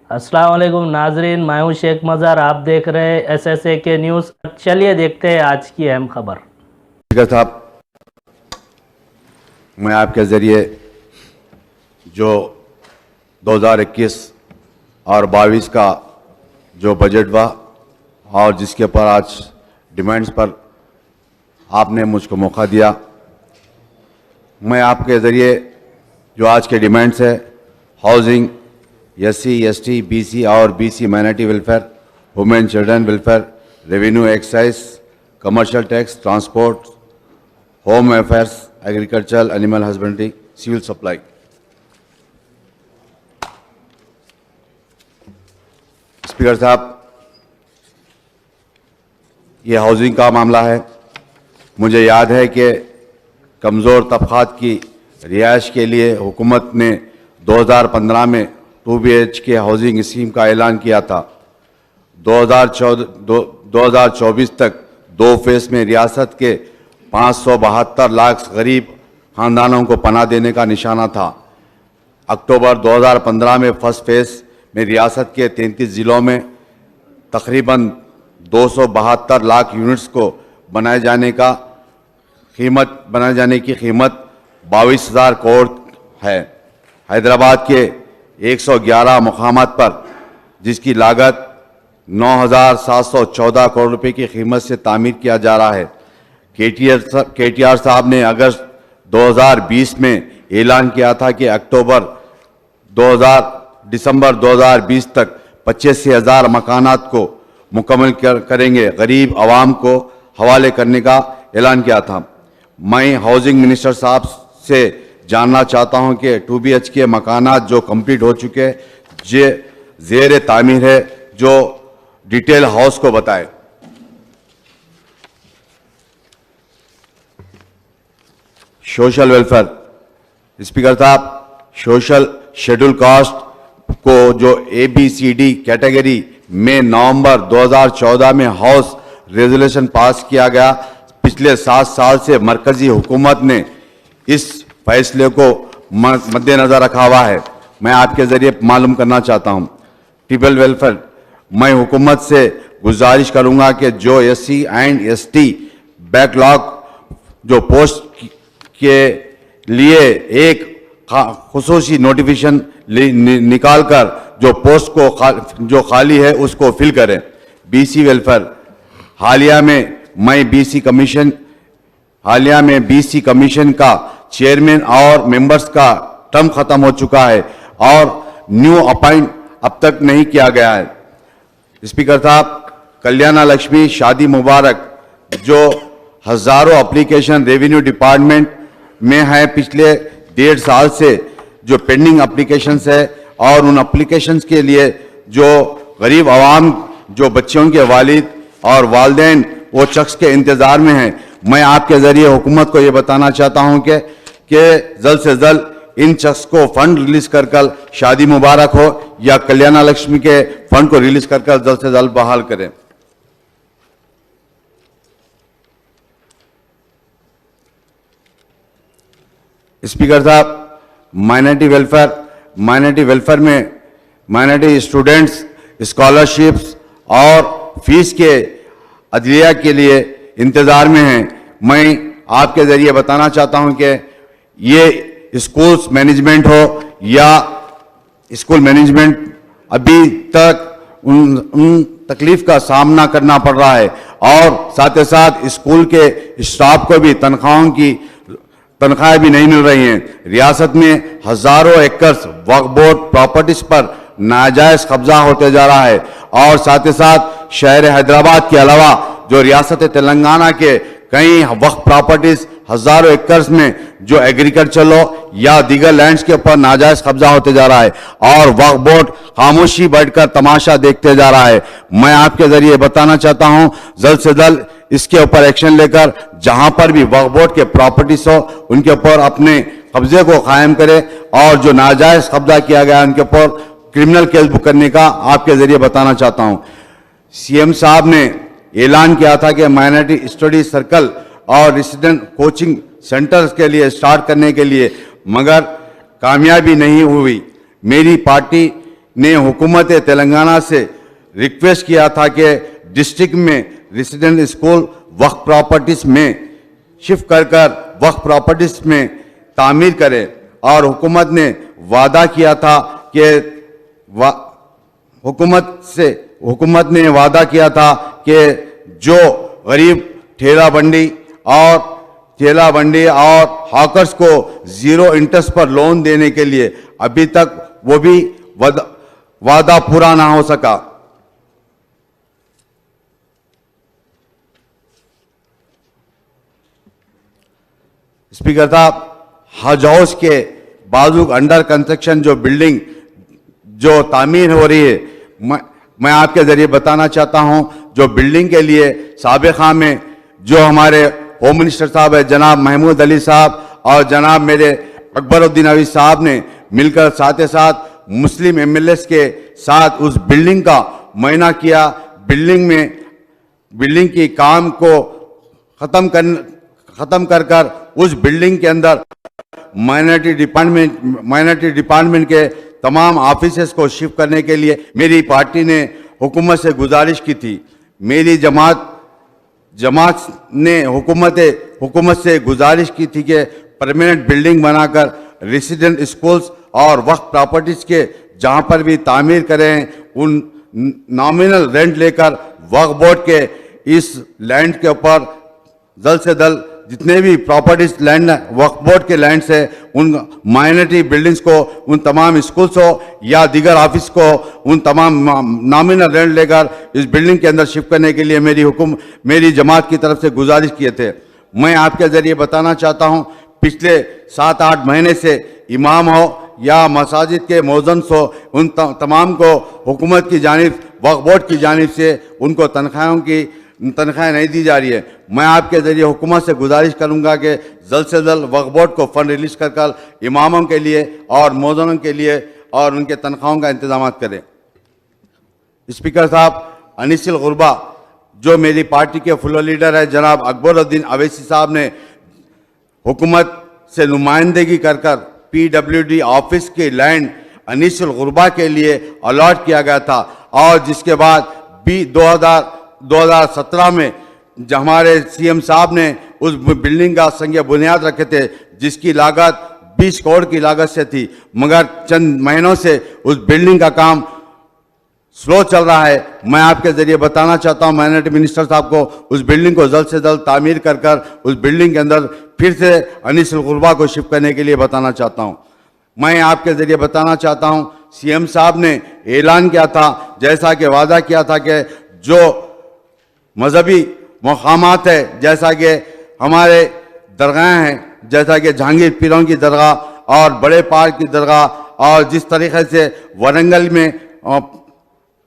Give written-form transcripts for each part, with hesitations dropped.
अस्सलाम वालेकुम नाजरीन, मैं हूं शेख मज़हर। आप देख रहे हैं SSAK न्यूज़। चलिए देखते हैं आज की अहम खबर। स्पीकर साहब, मैं आपके ज़रिए जो 2021 और 22 का जो बजट हुआ और जिसके ऊपर आज डिमांड्स पर आपने मुझको मौका दिया, मैं आपके ज़रिए जो आज के डिमांड्स है हाउसिंग, SC, ST, BC और BC minority welfare, women children welfare, revenue excise, commercial tax, transport, home affairs, agriculture, animal husbandry, civil supply. Speaker साहब, ये हाउसिंग का मामला है। मुझे याद है कि कमज़ोर तबक़ात की रिहाइश के लिए हुकूमत ने 2015 में 2 BHK हाउसिंग स्कीम का ऐलान किया था। 2024 तक 2 फेज़ में रियासत के 572 लाख गरीब ख़ानदानों को पनाह देने का निशाना था। अक्टूबर 2015 में फर्स्ट फेज़ में रियासत के 33 ज़िलों में तकरीबन 272 लाख यूनिट्स को बनाए जाने की कीमत 22,000 करोड़ है। हैदराबाद के 111 मकामात पर जिसकी लागत 9,714 करोड़ रुपए की कीमत से तामीर किया जा रहा है। KTR साहब ने अगस्त 2020 में ऐलान किया था कि दिसंबर 2020 तक 85,000 मकानात को मुकम्मल करेंगे, गरीब आवाम को हवाले करने का ऐलान किया था। मैं हाउसिंग मिनिस्टर साहब से जानना चाहता हूं कि 2 BHK मकानात जो कंप्लीट हो चुके ज़ेर तामीर है, जो डिटेल हाउस को बताए। Social welfare. स्पीकर साहब, सोशल शेड्यूल कास्ट को जो ABCD कैटेगरी में नवंबर 2014 में हाउस रेजोल्यूशन पास किया गया, पिछले 7 साल से मरकजी हुकूमत ने इस फैसले को मद्देनजर रखा हुआ है। मैं आपके जरिए मालूम करना चाहता हूं। ट्रिपल वेलफेयर, मैं हुकूमत से गुजारिश करूंगा कि जो SC एंड ST बैकलॉग जो पोस्ट के लिए एक खुसूसी नोटिफिकेशन निकालकर जो पोस्ट को जो खाली है उसको फिल करें। BC वेलफेयर, हालिया में BC कमीशन का चेयरमैन और मेंबर्स का टर्म खत्म हो चुका है और न्यू अपॉइंट अब तक नहीं किया गया है। स्पीकर साहब, कल्याणा लक्ष्मी शादी मुबारक जो हजारों एप्लीकेशन रेवेन्यू डिपार्टमेंट में है, पिछले 1.5 साल से जो पेंडिंग एप्लीकेशंस है और उन एप्लीकेशंस के लिए जो गरीब आवाम, जो बच्चों के वालिद और वालिदैन वो शख्स के इंतजार में हैं। मैं आपके जरिए हुकूमत को ये बताना चाहता हूं कि जल्द से जल्द इन शख्स को फंड रिलीज कर शादी मुबारक हो या कल्याणा लक्ष्मी के फंड को रिलीज कर जल्द से जल्द बहाल करें। स्पीकर साहब, माइनॉरिटी वेलफेयर में माइनॉरिटी स्टूडेंट्स स्कॉलरशिप्स और फीस के अदलिया के लिए इंतजार में हैं। मैं आपके जरिए बताना चाहता हूं कि ये स्कूल्स मैनेजमेंट हो या स्कूल मैनेजमेंट अभी तक उन तकलीफ का सामना करना पड़ रहा है और साथ ही साथ स्कूल के स्टाफ को भी तनख्वाहें भी नहीं मिल रही हैं। रियासत में हजारों एकड़ वक्फ बोर्ड प्रॉपर्टीज पर नाजायज कब्जा होते जा रहा है और साथ ही साथ शहर हैदराबाद के अलावा जो रियासत तेलंगाना के कई वक्फ प्रॉपर्टीज हजारों एकड़ में जो एग्रीकल्चर या दीगर लैंड्स के ऊपर नाजायज कब्जा होते जा रहा है और वक्फ बोर्ड खामोशी बैठकर तमाशा देखते जा रहा है। मैं आपके जरिए बताना चाहता हूं, जल्द से जल्द इसके ऊपर एक्शन लेकर जहां पर भी वक्फ बोर्ड के प्रॉपर्टीज हो उनके ऊपर अपने कब्जे को कायम करे और जो नाजायज कब्जा किया गया उनके ऊपर क्रिमिनल केस बुक करने का आपके जरिए बताना चाहता हूं। CM साहब ने ऐलान किया था कि माइनॉरिटी स्टडी सर्कल और रेसिडेंट कोचिंग सेंटर्स के लिए स्टार्ट करने के लिए, मगर कामयाबी नहीं हुई। मेरी पार्टी ने हुकूमत तेलंगाना से रिक्वेस्ट किया था कि डिस्ट्रिक्ट में रेसिडेंट स्कूल वक्फ प्रॉपर्टीज में शिफ्ट कर वक्फ प्रॉपर्टीज में तामीर करे, और हुकूमत ने वादा किया था कि हुकूमत ने वादा किया था कि जो गरीब ठेला बंडी और हॉकर्स को 0 इंटरेस्ट पर लोन देने के लिए अभी तक वो भी वादा पूरा ना हो सका। स्पीकर साहब, हज हाउस के बाजू अंडर कंस्ट्रक्शन जो बिल्डिंग जो तामीर हो रही है, मैं आपके जरिए बताना चाहता हूं, जो बिल्डिंग के लिए साबिक़ा में जो हमारे होम मिनिस्टर साहब है जनाब महमूद अली साहब और जनाब मेरे अकबरुद्दीन अवी साहब ने मिलकर साथ ही साथ मुस्लिम एमएलएस के साथ उस बिल्डिंग का मुआयना किया। बिल्डिंग की काम को खत्म कर उस बिल्डिंग के अंदर माइनॉरिटी डिपार्टमेंट के तमाम ऑफिसेस को शिफ्ट करने के लिए मेरी पार्टी ने हुकूमत से गुजारिश की थी। मेरी जमात ने हुकूमत से गुजारिश की थी कि परमानेंट बिल्डिंग बनाकर रेसिडेंट स्कूल्स और वक्फ प्रॉपर्टीज के जहां पर भी तामीर करें, उन नॉमिनल रेंट लेकर वक्फ बोर्ड के इस लैंड के ऊपर जल्द से जल्द जितने भी प्रॉपर्टीज लैंड वक्फ बोर्ड के लैंड से उन माइनॉरिटी बिल्डिंग्स को, उन तमाम स्कूल्स हो या दीगर ऑफिस को, उन तमाम नॉमिनल रेंट लेकर इस बिल्डिंग के अंदर शिफ्ट करने के लिए मेरी जमात की तरफ से गुजारिश किए थे। मैं आपके जरिए बताना चाहता हूं, पिछले 7-8 महीने से इमाम हो या मसाजिद के मौज़न हो, उन तमाम को हुकूमत की जानिब वक्फ बोर्ड की जानिब से उनको तनख्वाहें नहीं दी जा रही है। मैं आपके जरिए हुकूमत से गुजारिश करूंगा कि जल्द से जल्द वक्फ बोर्ड को फंड रिलीज कर इमामों के लिए और मौज़नों के लिए और उनके तनख्वाहों का इंतजाम करें। स्पीकर साहब, अनिसिल गुरबा जो मेरी पार्टी के फ्लोर लीडर है जनाब अकबरुद्दीन अवैसी साहब ने हुकूमत से नुमाइंदगी कर PWD ऑफिस के लैंड अनिसिल गुरबा के लिए अलॉट किया गया था, और जिसके बाद 2017 में हमारे CM साहब ने उस बिल्डिंग का संग बुनियाद रखे थे, जिसकी लागत 20 करोड़ की लागत से थी, मगर चंद महीनों से उस बिल्डिंग का काम स्लो चल रहा है। मैं आपके जरिए बताना चाहता हूं माइनॉरिटी मिनिस्टर साहब को उस बिल्डिंग को जल्द से जल्द तामीर कर उस बिल्डिंग के अंदर फिर से अनिसिल गुरबा को शिफ्ट करने के लिए बताना चाहता हूं। मैं आपके जरिए बताना चाहता हूं, CM साहब ने ऐलान किया था, जैसा कि वादा किया था कि जो मजहबी मकामात है, जैसा कि हमारे दरगाह हैं, जैसा कि जहांगीर पीरों की दरगाह और बड़े पहाड़ की दरगाह, और जिस तरीके से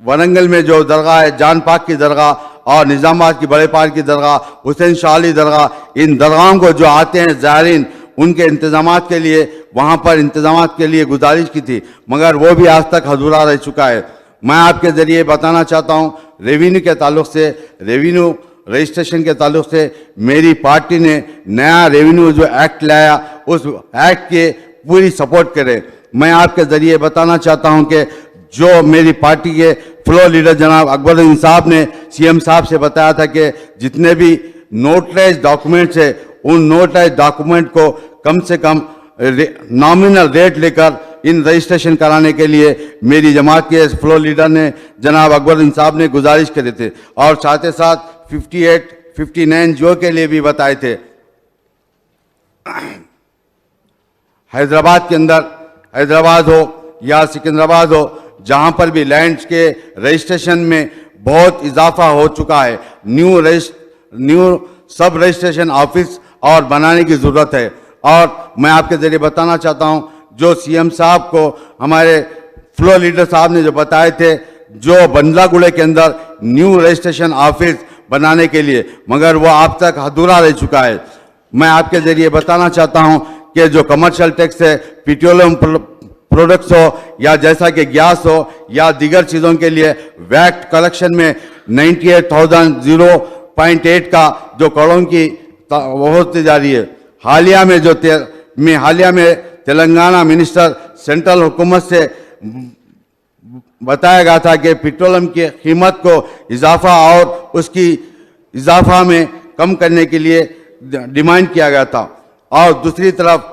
वरंगल में जो दरगाह है जान पाक की दरगाह और निज़ामाबाद की बड़े पहाड़ की दरगाह, हुसैन शाह अली दरगाह, इन दरगाहों को जो आते हैं ज़ायरीन, उनके इंतजामात के लिए वहाँ पर इंतजामात के लिए गुजारिश की थी, मगर वो भी आज तक अधूरा रह चुका है। मैं आपके ज़रिए बताना चाहता हूँ, रेवेन्यू के ताल्लुक से, रेवेन्यू रजिस्ट्रेशन के ताल्लुक से मेरी पार्टी ने नया रेवेन्यू जो एक्ट लाया, उस एक्ट के पूरी सपोर्ट करे। मैं आपके ज़रिए बताना चाहता हूँ कि जो मेरी पार्टी के फ्लोर लीडर जनाब अकबरुद्दीन साहब ने CM साहब से बताया था कि जितने भी नोटराइज डॉक्यूमेंट्स है, उन नोटराइज डॉक्यूमेंट को कम से कम नॉमिनल रेट लेकर इन रजिस्ट्रेशन कराने के लिए मेरी जमात के फ्लोर लीडर ने जनाब अकबरुद्दीन साहब ने गुजारिश करे थे, और साथ ही साथ 58, 59 जो के लिए भी बताए थे। हैदराबाद के अंदर, हैदराबाद हो या सिकंदराबाद हो, जहां पर भी लैंड्स के रजिस्ट्रेशन में बहुत इजाफा हो चुका है, न्यू सब रजिस्ट्रेशन ऑफिस और बनाने की ज़रूरत है। और मैं आपके ज़रिए बताना चाहता हूं, जो CM साहब को हमारे फ्लोर लीडर साहब ने जो बताए थे, जो बंदलागुड़े के अंदर न्यू रजिस्ट्रेशन ऑफिस बनाने के लिए, मगर वो अब तक अधूरा रह चुका है। मैं आपके ज़रिए बताना चाहता हूं कि जो कमर्शियल टैक्स है, पेट्रोलियम प्रोडक्ट्स हो या जैसा कि गैस हो या दीगर चीज़ों के लिए वैट कलेक्शन में 98,000.8 का जो करोड़ की वो होती जा रही है। हालिया में तेलंगाना मिनिस्टर सेंट्रल हुकूमत से बताया गया था कि पेट्रोलियम की कीमत को इजाफा और उसकी इजाफा में कम करने के लिए डिमांड किया गया था। और दूसरी तरफ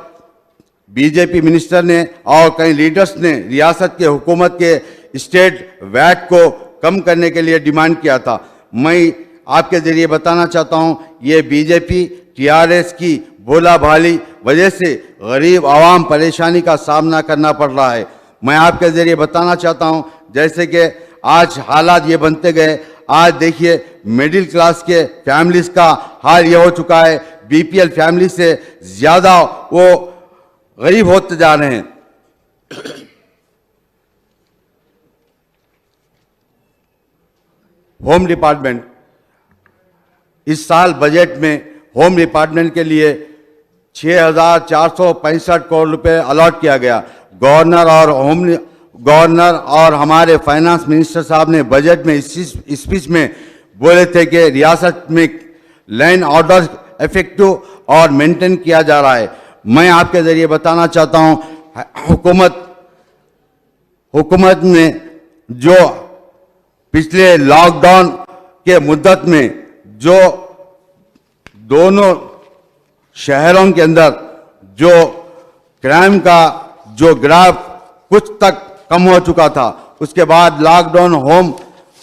बीजेपी मिनिस्टर ने और कई लीडर्स ने रियासत के हुकूमत के स्टेट वैट को कम करने के लिए डिमांड किया था। मैं आपके जरिए बताना चाहता हूं, ये बीजेपी टीआरएस की भोला भाली वजह से गरीब आवाम परेशानी का सामना करना पड़ रहा है। मैं आपके जरिए बताना चाहता हूं, जैसे कि आज हालात ये बनते गए, आज देखिए मिडिल क्लास के फैमिलीज का हाल ये हो चुका है, बीपीएल फैमिली से ज़्यादा वो गरीब होते जा रहे हैं। होम डिपार्टमेंट, इस साल बजट में होम डिपार्टमेंट के लिए 6,465 करोड़ रुपए अलॉट किया गया। गवर्नर और हमारे फाइनेंस मिनिस्टर साहब ने बजट में इस स्पीच में बोले थे कि रियासत में लैंड ऑर्डर इफेक्टिव और मेंटेन किया जा रहा है। मैं आपके जरिए बताना चाहता हूं, हुकूमत ने जो पिछले लॉकडाउन के मुद्दत में जो दोनों शहरों के अंदर जो क्राइम का जो ग्राफ कुछ तक कम हो चुका था, उसके बाद लॉकडाउन होम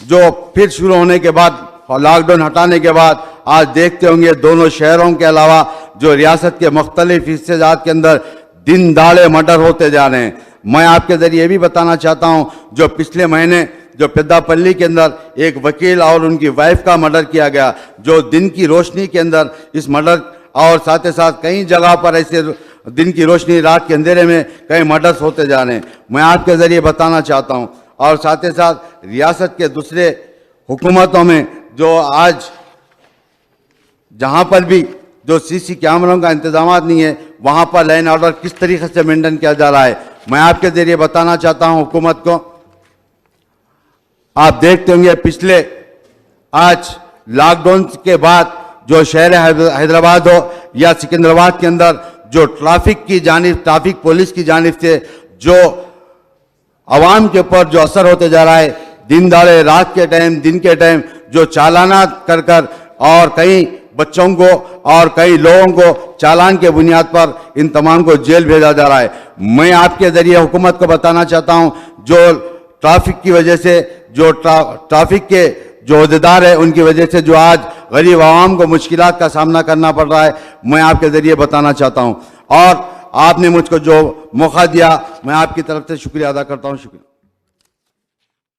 जो फिर शुरू होने के बाद, लॉकडाउन हटाने के बाद आज देखते होंगे दोनों शहरों के अलावा जो रियासत के मुख्तलिफ हिस्सेजात के अंदर दिन दाड़े मर्डर होते जा रहे हैं। मैं आपके जरिए ये भी बताना चाहता हूं, जो पिछले महीने जो पेद्दापल्ली के अंदर एक वकील और उनकी वाइफ का मर्डर किया गया, जो दिन की रोशनी के अंदर इस मर्डर, और साथ ही साथ कई जगह पर ऐसे दिन की रोशनी रात के अंधेरे में कई मर्डर्स होते जा रहे हैं। मैं आपके जरिए बताना चाहता हूं, और साथ ही साथ रियासत के दूसरे हुकूमतों में जो आज जहां पर भी जो सीसी कैमरों का इंतजाम नहीं है, वहां पर लाइन ऑर्डर किस तरीके से मेंटेन किया जा रहा है। मैं आपके जरिए बताना चाहता हूं हुकूमत को, आप देखते होंगे पिछले आज लॉकडाउन के बाद जो शहर हैदराबाद हो या सिकंदराबाद के अंदर जो ट्रैफिक पुलिस की जानिब से जो आवाम के ऊपर जो असर होते जा रहा है, दिन दाड़े रात के टाइम दिन के टाइम जो चालाना कर कर और कई बच्चों को और कई लोगों को चालान के बुनियाद पर इन तमाम को जेल भेजा जा रहा है। मैं आपके जरिए हुकूमत को बताना चाहता हूं, जो ट्रैफिक की वजह से जो ट्रैफिक के जो अहदेदार है उनकी वजह से जो आज गरीब आवाम को मुश्किलात का सामना करना पड़ रहा है, मैं आपके जरिए बताना चाहता हूं। और आपने मुझको जो मौका दिया, मैं आपकी तरफ से शुक्रिया अदा करता हूं। शुक्रिया।